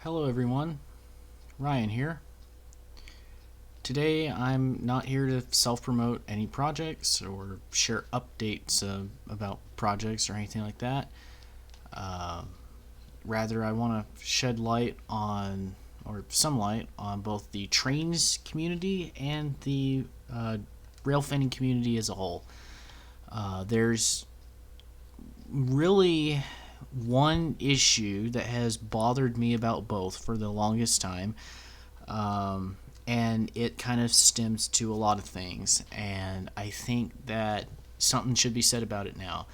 Hello everyone, Ryan here. Today I'm not here to self-promote any projects or share updates about projects or anything like that. Uh, Rather, I want to shed light on, or some light on both the TRAINZ community and the railfanning community as a whole. There's really one issue that has bothered me about both for the longest time, and it kind of stems to a lot of things, and I think that something should be said about it now.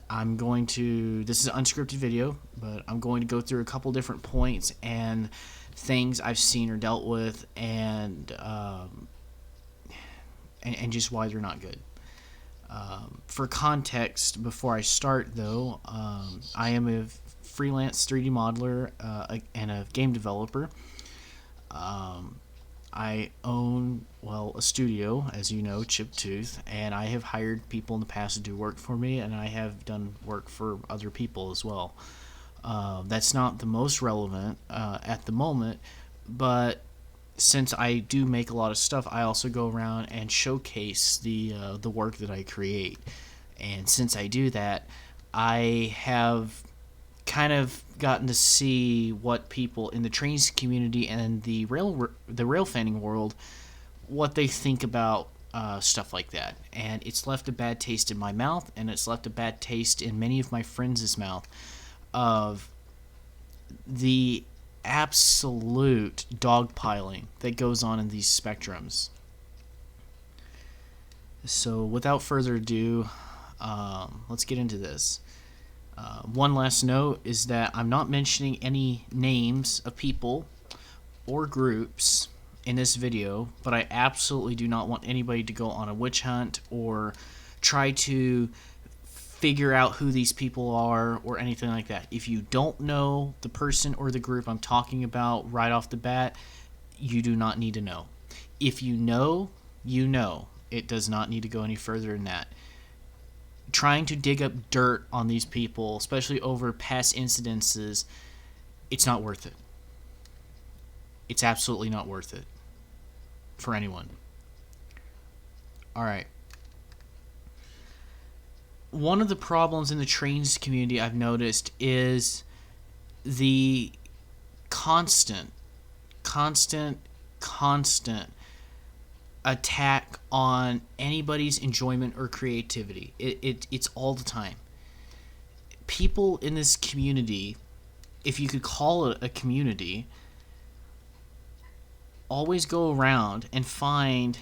This is an unscripted video, but I'm going to go through a couple different points and things I've seen or dealt with, and just why they're not good. For context, before I start, though, I am a freelance 3D modeler and a game developer. I own, a studio, as you know, Chiptooth, and I have hired people in the past to do work for me, and I have done work for other people as well. That's not the most relevant at the moment, but since I do make a lot of stuff, I also go around and showcase the work that I create. And since I do that, I have kind of gotten to see what people in the trains community and the rail fanning world, what they think about stuff like that. And it's left a bad taste in my mouth, and it's left a bad taste in many of my friends' mouth of the absolute dogpiling that goes on in these spectrums. So without further ado, let's get into this. One last note is that I'm not mentioning any names of people or groups in this video, but I absolutely do not want anybody to go on a witch hunt or try to figure out who these people are or anything like that. If you don't know the person or the group I'm talking about right off the bat, you do not need to know. If you know, you know. It does not need to go any further than that. Trying to dig up dirt on these people, especially over past incidences, it's not worth it. It's absolutely not worth it for anyone. Alright. One of the problems in the trains community I've noticed is the constant attack on anybody's enjoyment or creativity. It's all the time. People in this community, if you could call it a community, always go around and find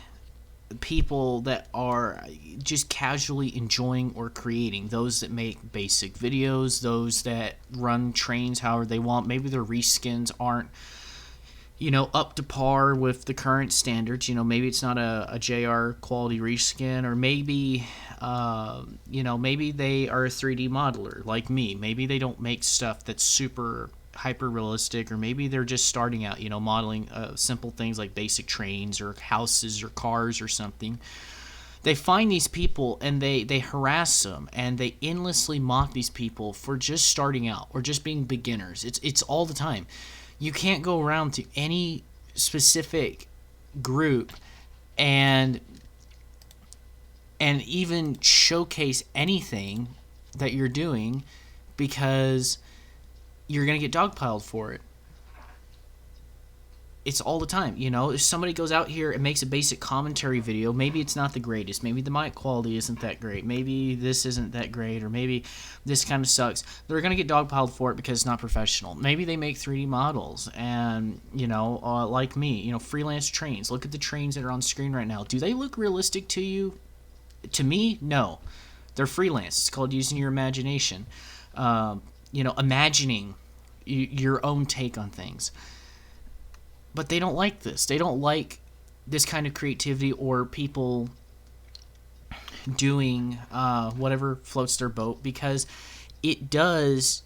people that are just casually enjoying or creating. Those that make basic videos, those that run trains however they want. Maybe their reskins aren't up to par with the current standards. Maybe it's not a JR quality reskin, or maybe maybe they are a 3D modeler like me. Maybe they don't make stuff that's super hyper realistic, or maybe they're just starting out, modeling simple things like basic trains or houses or cars or something. They find these people and they harass them, and they endlessly mock these people for just starting out or just being beginners. It's all the time. You can't go around to any specific group and even showcase anything that you're doing, because you're going to get dogpiled for it. It's all the time. If somebody goes out here and makes a basic commentary video, maybe it's not the greatest. Maybe the mic quality isn't that great. Maybe this isn't that great, or maybe this kind of sucks. They're going to get dogpiled for it because it's not professional. Maybe they make 3D models, and, like me, freelance trains. Look at the trains that are on screen right now. Do they look realistic to you? To me, no. They're freelance. It's called using your imagination. Imagining your own take on things. But they don't like this. They don't like this kind of creativity or people doing whatever floats their boat, because it does.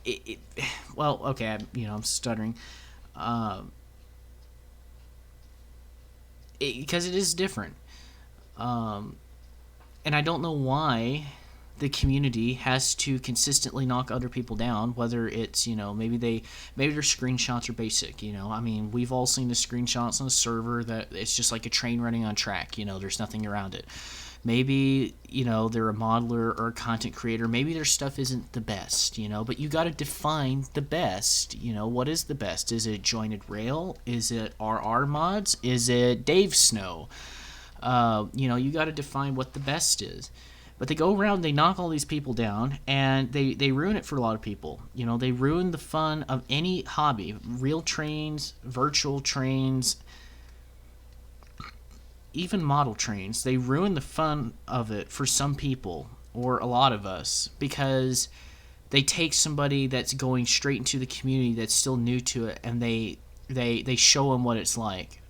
I'm stuttering. Because it is different. And I don't know why the community has to consistently knock other people down, whether it's, maybe their screenshots are basic. I mean, we've all seen the screenshots on a server that it's just like a train running on track. There's nothing around it. Maybe, they're a modeler or a content creator. Maybe their stuff isn't the best, but you got to define the best. What is the best? Is it Jointed Rail? Is it RR mods? Is it Dave Snow? You got to define what the best is. But they go around, they knock all these people down, and they ruin it for a lot of people. They ruin the fun of any hobby. Real trains, virtual trains, even model trains. They ruin the fun of it for some people, or a lot of us, because they take somebody that's going straight into the community that's still new to it, and they show them what it's like.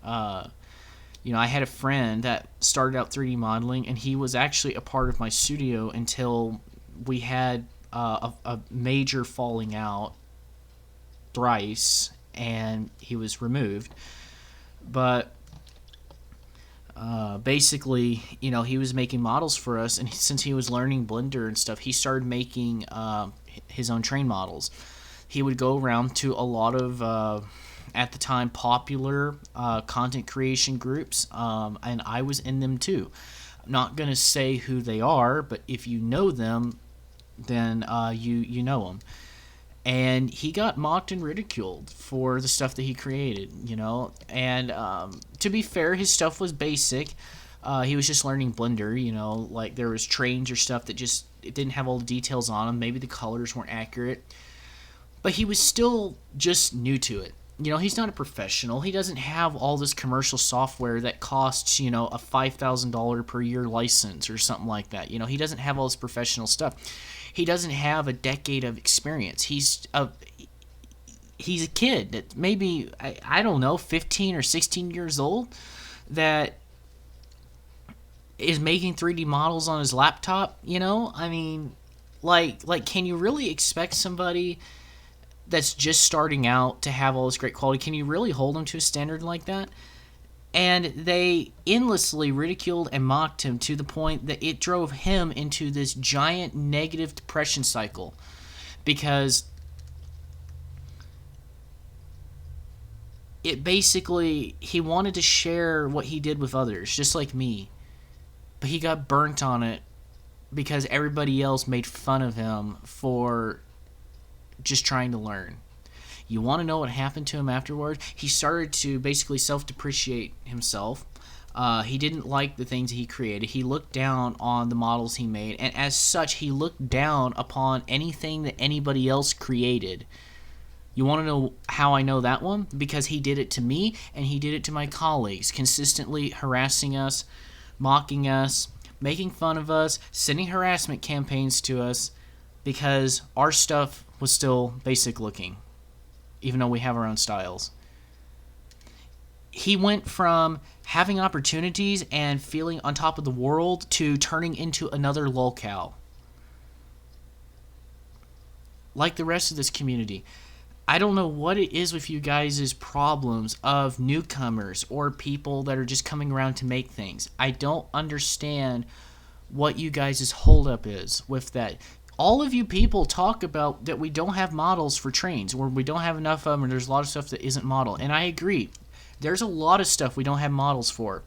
I had a friend that started out 3D modeling, and he was actually a part of my studio until we had a major falling out thrice, and he was removed. But basically, he was making models for us, and since he was learning Blender and stuff, he started making his own train models. He would go around to a lot of at the time popular content creation groups, and I was in them too. I'm not going to say who they are, but if you know them, then you know them. And he got mocked and ridiculed for the stuff that he created, and to be fair, his stuff was basic. He was just learning Blender, like there was trains or stuff that it didn't have all the details on them. Maybe the colors weren't accurate, but he was still just new to it. He's not a professional. He doesn't have all this commercial software that costs, a $5,000 per year license or something like that. He doesn't have all this professional stuff. He doesn't have a decade of experience. He's a kid that maybe, I don't know, 15 or 16 years old that is making 3D models on his laptop, I mean, like can you really expect somebody that's just starting out to have all this great quality? Can you really hold him to a standard like that? And they endlessly ridiculed and mocked him to the point that it drove him into this giant negative depression cycle, because it basically, he wanted to share what he did with others, just like me, but he got burnt on it because everybody else made fun of him for just trying to learn. You want to know what happened to him afterward? He started to basically self-depreciate himself. He didn't like the things he created. He looked down on the models he made, and as such, he looked down upon anything that anybody else created. You want to know how I know that one? Because he did it to me, and he did it to my colleagues, consistently harassing us, mocking us, making fun of us, sending harassment campaigns to us, because our stuff was still basic looking, even though we have our own styles. He went from having opportunities and feeling on top of the world to turning into another lolcow. Like the rest of this community. I don't know what it is with you guys' problems of newcomers or people that are just coming around to make things. I don't understand what you guys' holdup is with that. All of you people talk about that we don't have models for trains, or we don't have enough of them, and there's a lot of stuff that isn't model. And I agree. There's a lot of stuff we don't have models for.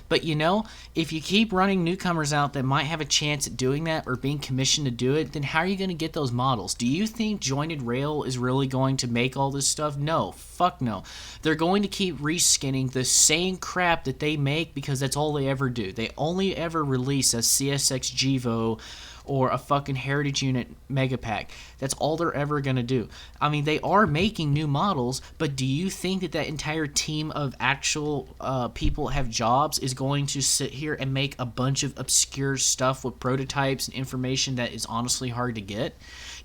But if you keep running newcomers out that might have a chance at doing that or being commissioned to do it, then how are you going to get those models? Do you think Jointed Rail is really going to make all this stuff? No. Fuck no. They're going to keep reskinning the same crap that they make because that's all they ever do. They only ever release a CSX Gevo or a fucking Heritage Unit Mega Pack. That's all they're ever going to do. I mean, they are making new models, but do you think that entire team of actual people have jobs is going to sit here and make a bunch of obscure stuff with prototypes and information that is honestly hard to get?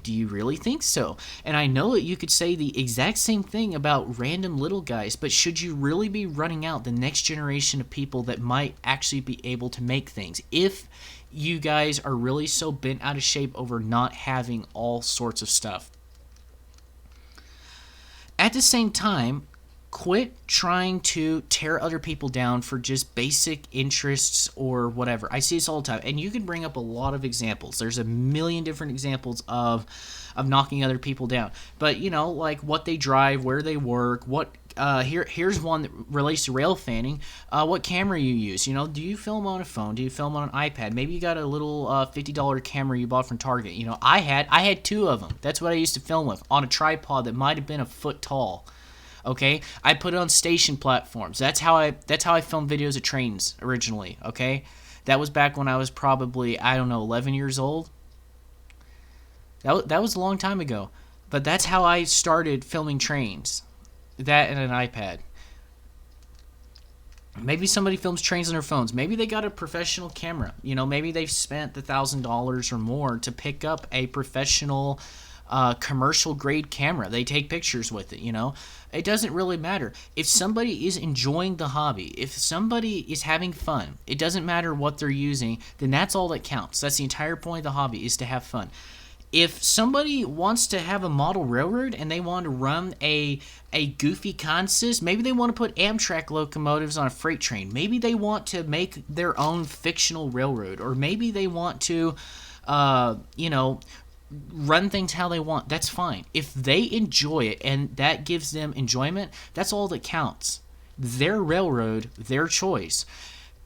Do you really think so? And I know that you could say the exact same thing about random little guys, but should you really be running out the next generation of people that might actually be able to make things? If you guys are really so bent out of shape over not having all sorts of stuff. At the same time, quit trying to tear other people down for just basic interests or whatever. I see this all the time, and you can bring up a lot of examples. There's a million different examples of knocking other people down. But like what they drive, where they work, what here's one that relates to rail fanning. What camera you use? Do you film on a phone? Do you film on an iPad? Maybe you got a little $50 camera you bought from Target. I had 2 of them. That's what I used to film with, on a tripod that might have been a foot tall. Okay, I put it on station platforms. That's how I filmed videos of trains originally. Okay, that was back when I was probably 11 years old. That was a long time ago, but that's how I started filming trains. That and an iPad. Maybe somebody films trains on their phones. Maybe they got a professional camera. Maybe they've spent $1,000 or more to pick up a professional commercial grade camera. They take pictures with it. It doesn't really matter. If somebody is enjoying the hobby, if somebody is having fun, it doesn't matter what they're using, then that's all that counts. That's the entire point of the hobby, is to have fun. If somebody wants to have a model railroad and they want to run a goofy consist, maybe they want to put Amtrak locomotives on a freight train. Maybe they want to make their own fictional railroad, or maybe they want to run things how they want. That's fine. If they enjoy it and that gives them enjoyment, that's all that counts. Their railroad, their choice.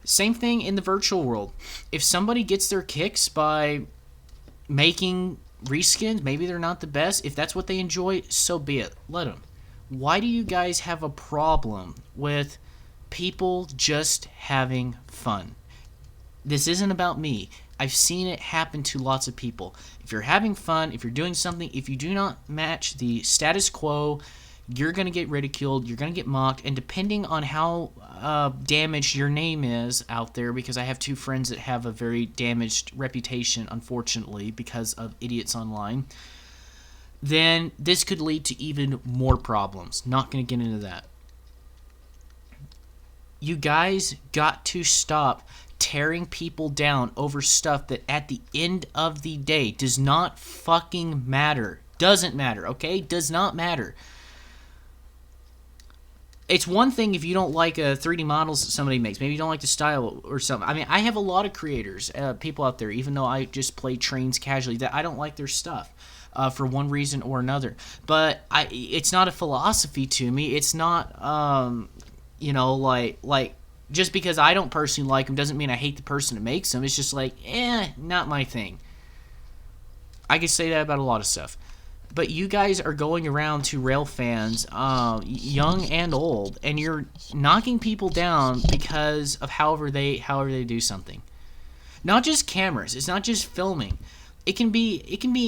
Same thing in the virtual world. If somebody gets their kicks by making reskins, maybe they're not the best. If that's what they enjoy, so be it. Let them. Why do you guys have a problem with people just having fun? This isn't about me. I've seen it happen to lots of people. If you're having fun, if you're doing something, if you do not match the status quo, you're going to get ridiculed, you're going to get mocked, and depending on how damaged your name is out there, because I have 2 friends that have a very damaged reputation, unfortunately, because of idiots online, then this could lead to even more problems. Not going to get into that. You guys got to stop tearing people down over stuff that at the end of the day does not fucking matter. Doesn't matter, okay? Does not matter. It's one thing if you don't like 3D models that somebody makes. Maybe you don't like the style or something. I mean, I have a lot of creators, people out there, even though I just play trains casually, that I don't like their stuff for one reason or another. But it's not a philosophy to me. It's not, like just because I don't personally like them doesn't mean I hate the person that makes them. It's just like, not my thing. I can say that about a lot of stuff. But you guys are going around to rail fans, young and old, and you're knocking people down because of however they do something. Not just cameras. It's not just filming. It can be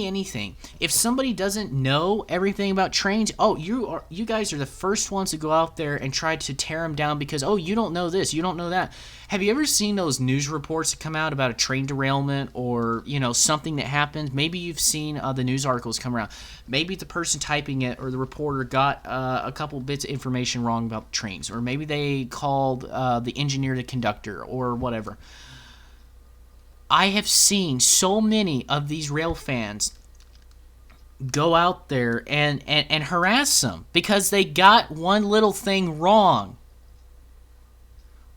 anything. If somebody doesn't know everything about trains, you guys are the first ones to go out there and try to tear them down because you don't know this, you don't know that. Have you ever seen those news reports that come out about a train derailment or something that happened? Maybe you've seen the news articles come around. Maybe the person typing it or the reporter got a couple bits of information wrong about the trains, or maybe they called the engineer the conductor or whatever. I have seen so many of these rail fans go out there and harass them because they got one little thing wrong.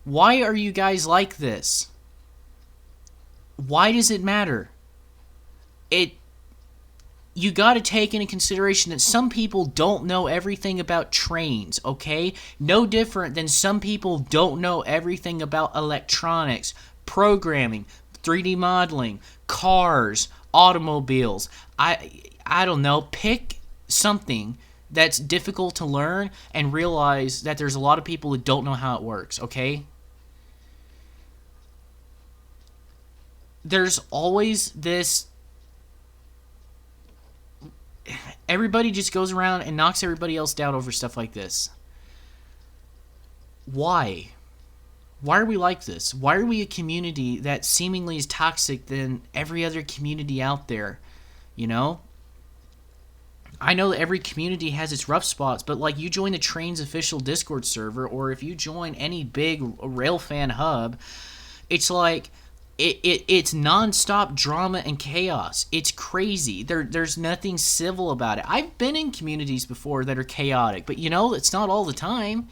Why are you guys like this? Why does it matter? You got to take into consideration that some people don't know everything about trains, okay? No different than some people don't know everything about electronics, programming, 3D modeling, cars, automobiles. I don't know. Pick something that's difficult to learn and realize that there's a lot of people that don't know how it works, okay? There's always this... Everybody just goes around and knocks everybody else down over stuff like this. Why? Why are we like this? Why are we a community that seemingly is toxic than every other community out there? I know that every community has its rough spots, but like you join the Trainz official Discord server, or if you join any big rail fan hub, it's like It's nonstop drama and chaos. It's crazy. There's nothing civil about it. I've been in communities before that are chaotic, but it's not all the time.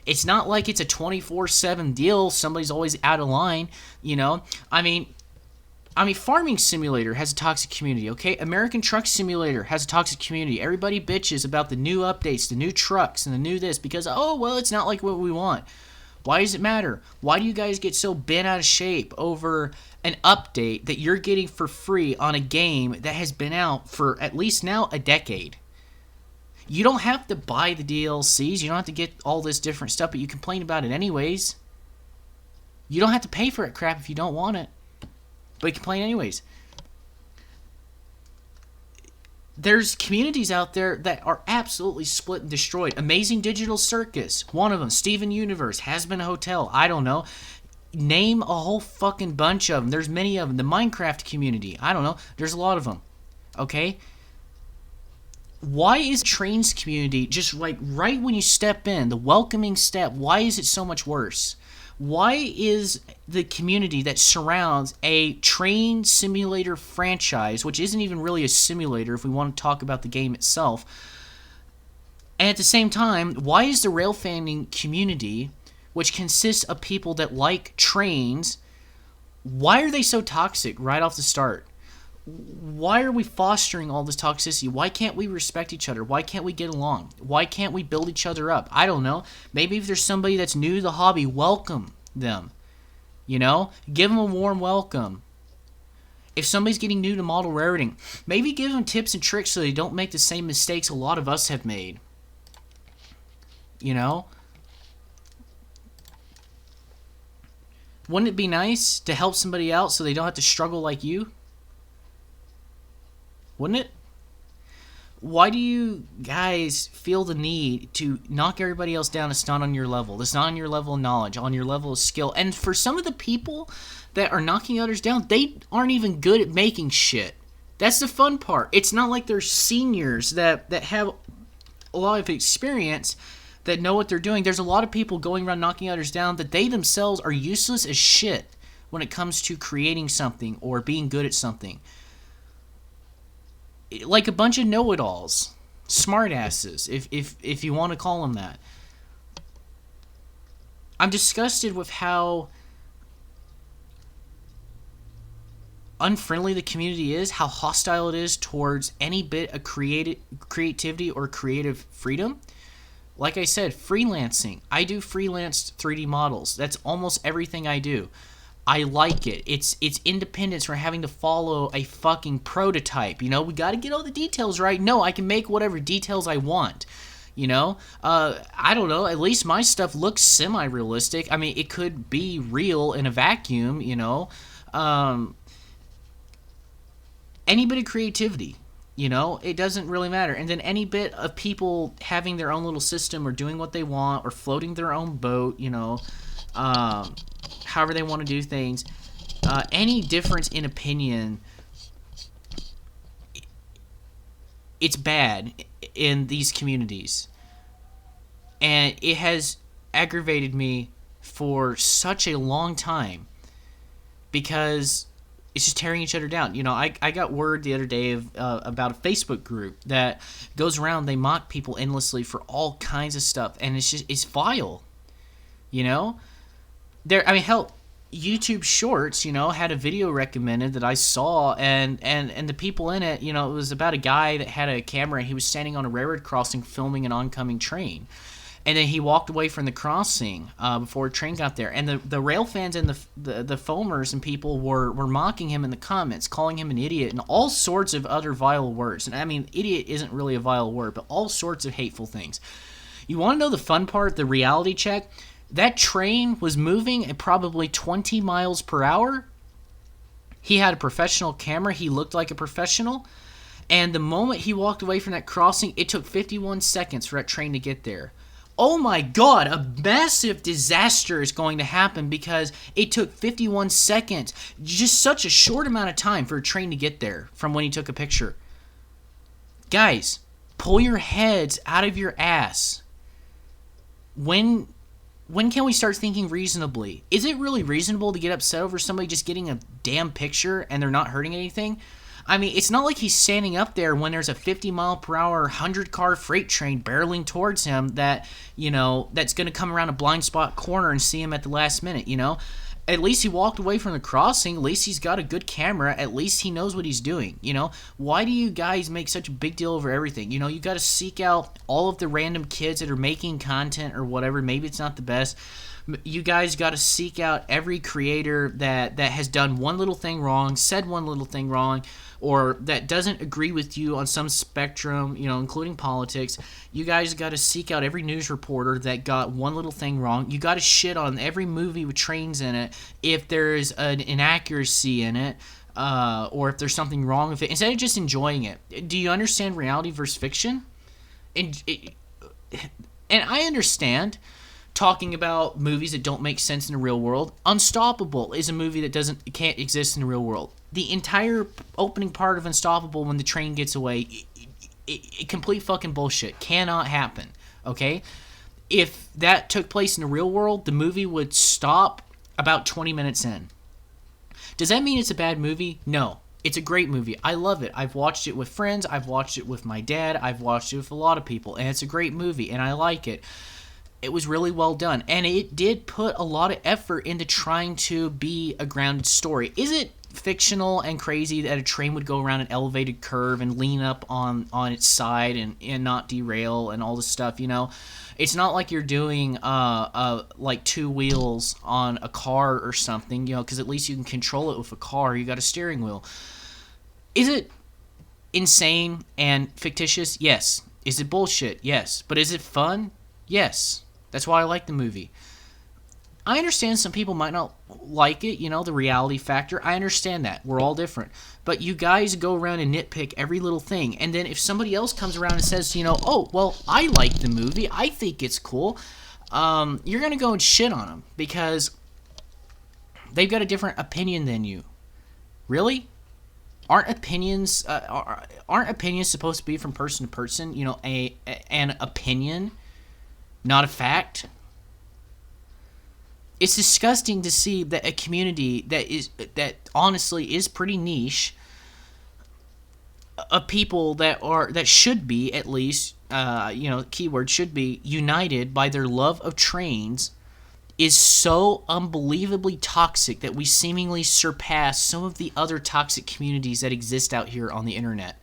It's not like it's a 24/7 deal. Somebody's always out of line. I mean, Farming Simulator has a toxic community, okay? American Truck Simulator has a toxic community. Everybody bitches about the new updates, the new trucks, and the new this because, it's not like what we want. Why does it matter? Why do you guys get so bent out of shape over an update that you're getting for free on a game that has been out for at least now a decade? You don't have to buy the DLCs. You don't have to get all this different stuff, but you complain about it anyways. You don't have to pay for it crap if you don't want it, but you complain anyways. There's communities out there that are absolutely split and destroyed. Amazing Digital Circus, one of them. Steven Universe, Has Been Hotel, I don't know. Name a whole fucking bunch of them. There's many of them. The Minecraft community, I don't know. There's a lot of them. Okay? Why is TRAINZ community just like right when you step in, the welcoming step, why is it so much worse? Why is the community that surrounds a train simulator franchise, which isn't even really a simulator if we want to talk about the game itself, and at the same time, why is the railfanning community, which consists of people that like trains, why are they so toxic right off the start? Why are we fostering all this toxicity? Why can't we respect each other? Why can't we get along? Why can't we build each other up? I don't know. Maybe if there's somebody that's new to the hobby, welcome them. Give them a warm welcome. If somebody's getting new to model railroading, maybe give them tips and tricks so they don't make the same mistakes a lot of us have made. Wouldn't it be nice to help somebody out so they don't have to struggle like you? Wouldn't it? Why do you guys feel the need to knock everybody else down? It's not on your level. It's not on your level of knowledge, on your level of skill. And for some of the people that are knocking others down, they aren't even good at making shit. That's the fun part. It's not like they're seniors that have a lot of experience that know what they're doing. There's a lot of people going around knocking others down that they themselves are useless as shit when it comes to creating something or being good at something. Like a bunch of know-it-alls, smartasses, if you want to call them that. I'm disgusted with how unfriendly the community is, how hostile it is towards any bit of creativity or creative freedom. Like I said, freelancing. I do freelance 3D models. That's almost everything I do. I like it. It's independence from having to follow a fucking prototype. We got to get all the details right. No, I can make whatever details I want. I don't know. At least my stuff looks semi-realistic. I mean, it could be real in a vacuum. Any bit of creativity. It doesn't really matter. And then any bit of people having their own little system or doing what they want or floating their own boat. However they want to do things, any difference in opinion, it's bad in these communities. And it has aggravated me for such a long time because it's just tearing each other down. I got word the other day about a Facebook group that goes around, they mock people endlessly for all kinds of stuff, and it's vile. Hell, YouTube Shorts, had a video recommended that I saw, and the people in it, it was about a guy that had a camera, and he was standing on a railroad crossing filming an oncoming train. And then he walked away from the crossing before a train got there. And the rail fans and the foamers and people were mocking him in the comments, calling him an idiot, and all sorts of other vile words. And I mean, idiot isn't really a vile word, but all sorts of hateful things. You want to know the fun part, the reality check? That train was moving at probably 20 miles per hour. He had a professional camera. He looked like a professional. And the moment he walked away from that crossing, it took 51 seconds for that train to get there. Oh my God, a massive disaster is going to happen because it took 51 seconds, just such a short amount of time for a train to get there from when he took a picture. Guys, pull your heads out of your ass. When When can we start thinking reasonably? Is it really reasonable to get upset over somebody just getting a damn picture and they're not hurting anything? I mean, it's not like he's standing up there when there's a 50 mile per hour, 100-car freight train barreling towards him that, that's going to come around a blind spot corner and see him at the last minute. At least he walked away from the crossing. At least he's got a good camera. At least he knows what he's doing. Why do you guys make such a big deal over everything? You got to seek out all of the random kids that are making content or whatever. Maybe it's not the best. You guys got to seek out every creator that has done one little thing wrong, said one little thing wrong, or that doesn't agree with you on some spectrum, including politics. You guys got to seek out every news reporter that got one little thing wrong. You got to shit on every movie with trains in it if there's an inaccuracy in it, or if there's something wrong with it, instead of just enjoying it. Do you understand reality versus fiction? And I understand talking about movies that don't make sense in the real world. Unstoppable is a movie that can't exist in the real world. The entire opening part of Unstoppable, when the train gets away, complete fucking bullshit. Cannot happen. Okay? If that took place in the real world, the movie would stop about 20 minutes in. Does that mean it's a bad movie? No. It's a great movie. I love it. I've watched it with friends. I've watched it with my dad. I've watched it with a lot of people. And it's a great movie, and I like it. It was really well done, and it did put a lot of effort into trying to be a grounded story. Is it fictional and crazy that a train would go around an elevated curve and lean up on its side and not derail and all this stuff? It's not like you're doing like two wheels on a car or something, because at least you can control it with a car. You got a steering wheel. Is it insane and fictitious? Yes. Is it bullshit? Yes. But is it fun? Yes. That's why I like the movie. I understand some people might not like it, the reality factor. I understand that. We're all different. But you guys go around and nitpick every little thing. And then if somebody else comes around and says, oh, well, I like the movie. I think it's cool. You're going to go and shit on them because they've got a different opinion than you. Really? Aren't opinions supposed to be from person to person? An opinion, not a fact. It's disgusting to see that a community that honestly is pretty niche of people that should be, at least, keyword should be, united by their love of trains, is so unbelievably toxic that we seemingly surpass some of the other toxic communities that exist out here on the internet.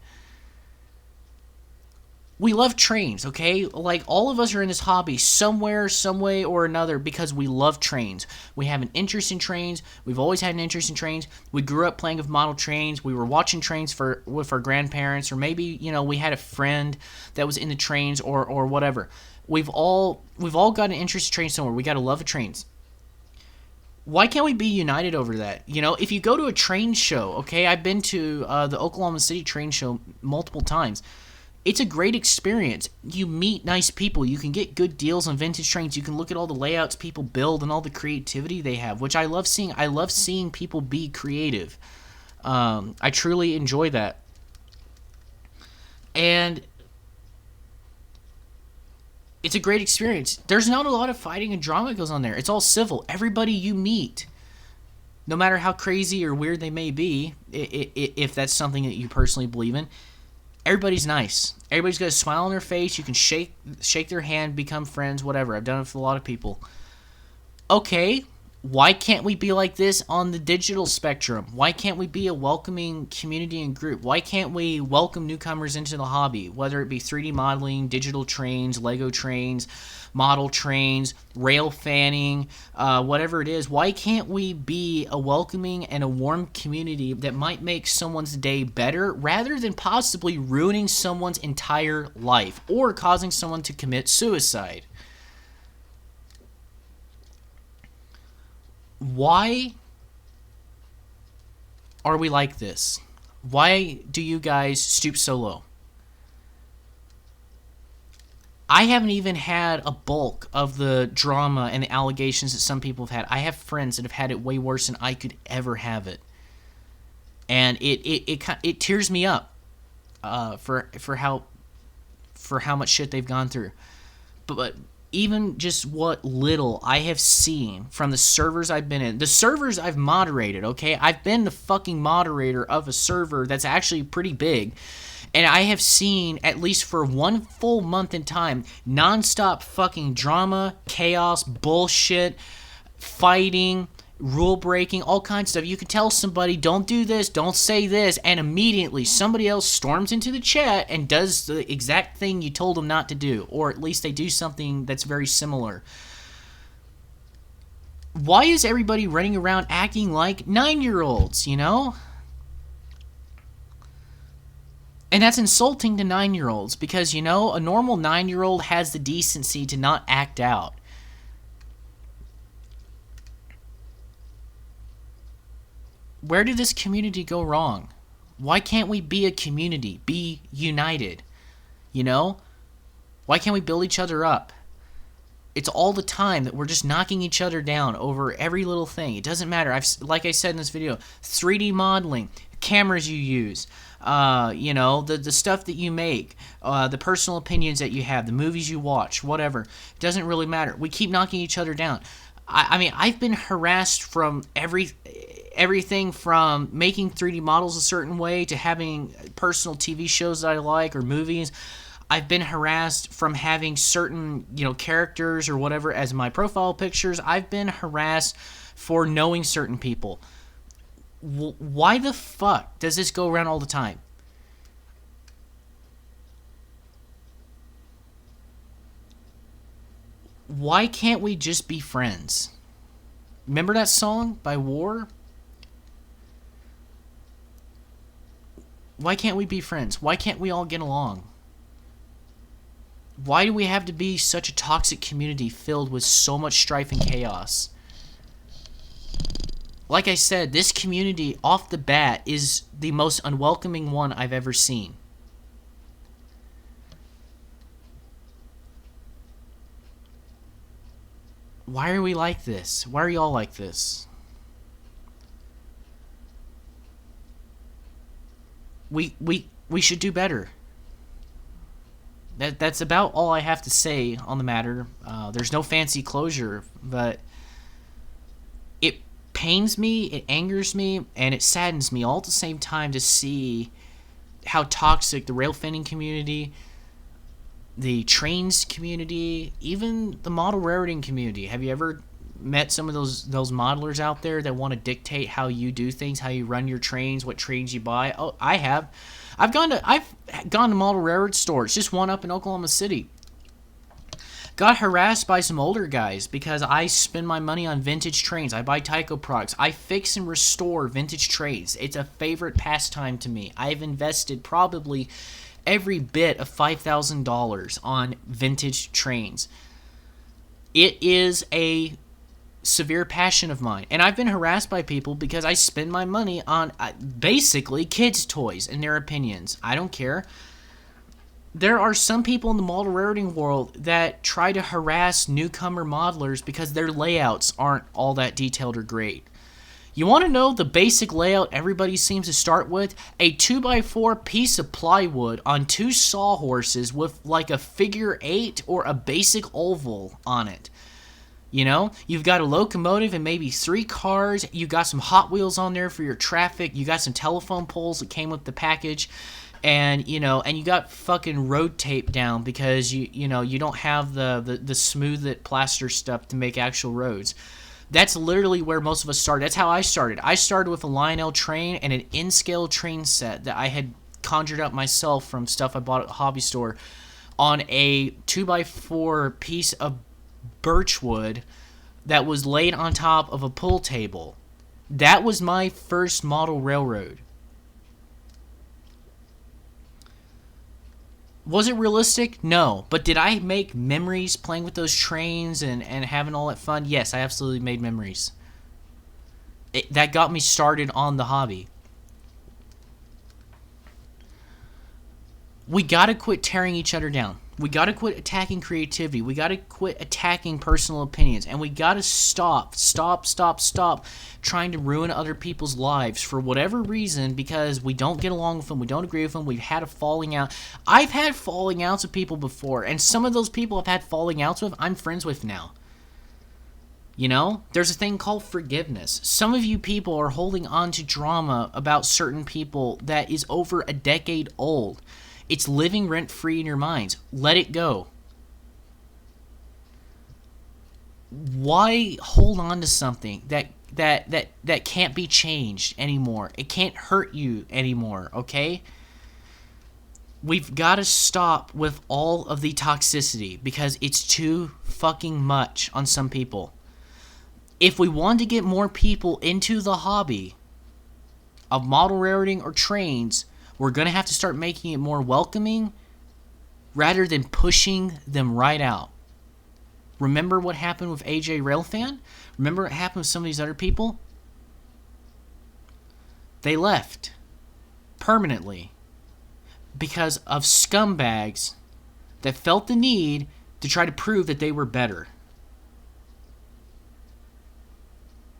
We love trains, okay? Like, all of us are in this hobby somewhere, some way or another because we love trains. We have an interest in trains. We've always had an interest in trains. We grew up playing with model trains. We were watching trains with our grandparents, or maybe, we had a friend that was into trains or whatever. We've all got an interest in trains somewhere. We got a love of trains. Why can't we be united over that? If you go to a train show, okay? I've been to the Oklahoma City train show multiple times. It's a great experience. You meet nice people. You can get good deals on vintage trains. You can look at all the layouts people build and all the creativity they have, which I love seeing. I love seeing people be creative. I truly enjoy that. And it's a great experience. There's not a lot of fighting and drama that goes on there. It's all civil. Everybody you meet, no matter how crazy or weird they may be, if that's something that you personally believe in, everybody's nice. Everybody's got a smile on their face. You can shake their hand, become friends, whatever. I've done it with a lot of people. Okay, why can't we be like this on the digital spectrum? Why can't we be a welcoming community and group? Why can't we welcome newcomers into the hobby, whether it be 3D modeling, digital trains, Lego trains, model trains, rail fanning, whatever it is? Why can't we be a welcoming and a warm community that might make someone's day better rather than possibly ruining someone's entire life or causing someone to commit suicide? Why are we like this? Why do you guys stoop so low? I haven't even had a bulk of the drama and the allegations that some people have had. I have friends that have had it way worse than I could ever have it. And it tears me up for how much shit they've gone through. But even just what little I have seen from the servers I've been in, the servers I've moderated, okay? I've been the fucking moderator of a server that's actually pretty big. And I have seen, at least for one full month in time, nonstop fucking drama, chaos, bullshit, fighting, rule breaking, all kinds of stuff. You can tell somebody, don't do this, don't say this, and immediately somebody else storms into the chat and does the exact thing you told them not to do. Or at least they do something that's very similar. Why is everybody running around acting like 9-year-olds, you know? And that's insulting to 9-year-olds because, you know, a normal 9-year-old has the decency to not act out. Where did this community go wrong? Why can't we be a community? Be united? You know? Why can't we build each other up? It's all the time that we're just knocking each other down over every little thing. It doesn't matter. Like I said in this video, 3D modeling, cameras you use, you know, the stuff that you make, the personal opinions that you have, the movies you watch, whatever. It doesn't really matter. We keep knocking each other down. I mean, I've been harassed from everything from making 3D models a certain way to having personal TV shows that I like or movies. I've been harassed from having certain, you know, characters or whatever as my profile pictures. I've been harassed for knowing certain people. Why the fuck does this go around all the time? Why can't we just be friends? Remember that song by War? Why can't we be friends? Why can't we all get along? Why do we have to be such a toxic community filled with so much strife and chaos? Like I said, this community off the bat is the most unwelcoming one I've ever seen. Why are we like this? Why are y'all like this? We should do better. That's about all I have to say on the matter. There's no fancy closure, but it pains me, it angers me, and it saddens me all at the same time to see how toxic the railfanning community, the trains community, even the model railroading community. Have you ever met some of those modelers out there that want to dictate how you do things, how you run your trains, what trains you buy? Oh, I have. I've gone to model railroad stores, just one up in Oklahoma City. Got harassed by some older guys because I spend my money on vintage trains. I buy Tyco products. I fix and restore vintage trains. It's a favorite pastime to me. I've invested probably every bit of $5,000 on vintage trains. It is a severe passion of mine, and I've been harassed by people because I spend my money on basically kids' toys and their opinions. I don't care. There are some people in the model railroading world that try to harass newcomer modelers because their layouts aren't all that detailed or great. You want to know the basic layout everybody seems to start with? A 2x4 piece of plywood on 2 sawhorses with like a figure 8 or a basic oval on it. You know, you've got a locomotive and maybe 3 cars. You got some Hot Wheels on there for your traffic. You got some telephone poles that came with the package. And, you know, and you got fucking road tape down because, you know, you don't have the smooth it plaster stuff to make actual roads. That's literally where most of us started. That's how I started. I started with a Lionel train and an in-scale train set that I had conjured up myself from stuff I bought at the hobby store on a 2x4 piece of birchwood that was laid on top of a pool table. That was my first model railroad. Was it realistic? No. But did I make memories playing with those trains and having all that fun? Yes, I absolutely made memories. That got me started on the hobby. We gotta quit tearing each other down. We got to quit attacking creativity. We got to quit attacking personal opinions. And we got to stop trying to ruin other people's lives for whatever reason, because we don't get along with them. We don't agree with them. We've had a falling out. I've had falling outs with people before. And some of those people I've had falling outs with, I'm friends with now. You know, there's a thing called forgiveness. Some of you people are holding on to drama about certain people that is over a decade old. It's living rent-free in your minds. Let it go. Why hold on to something that can't be changed anymore? It can't hurt you anymore, okay? We've got to stop with all of the toxicity because it's too fucking much on some people. If we want to get more people into the hobby of model railroading or trains, we're going to have to start making it more welcoming rather than pushing them right out. Remember what happened with AJ Railfan? Remember what happened with some of these other people? They left permanently because of scumbags that felt the need to try to prove that they were better.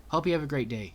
Hope you have a great day.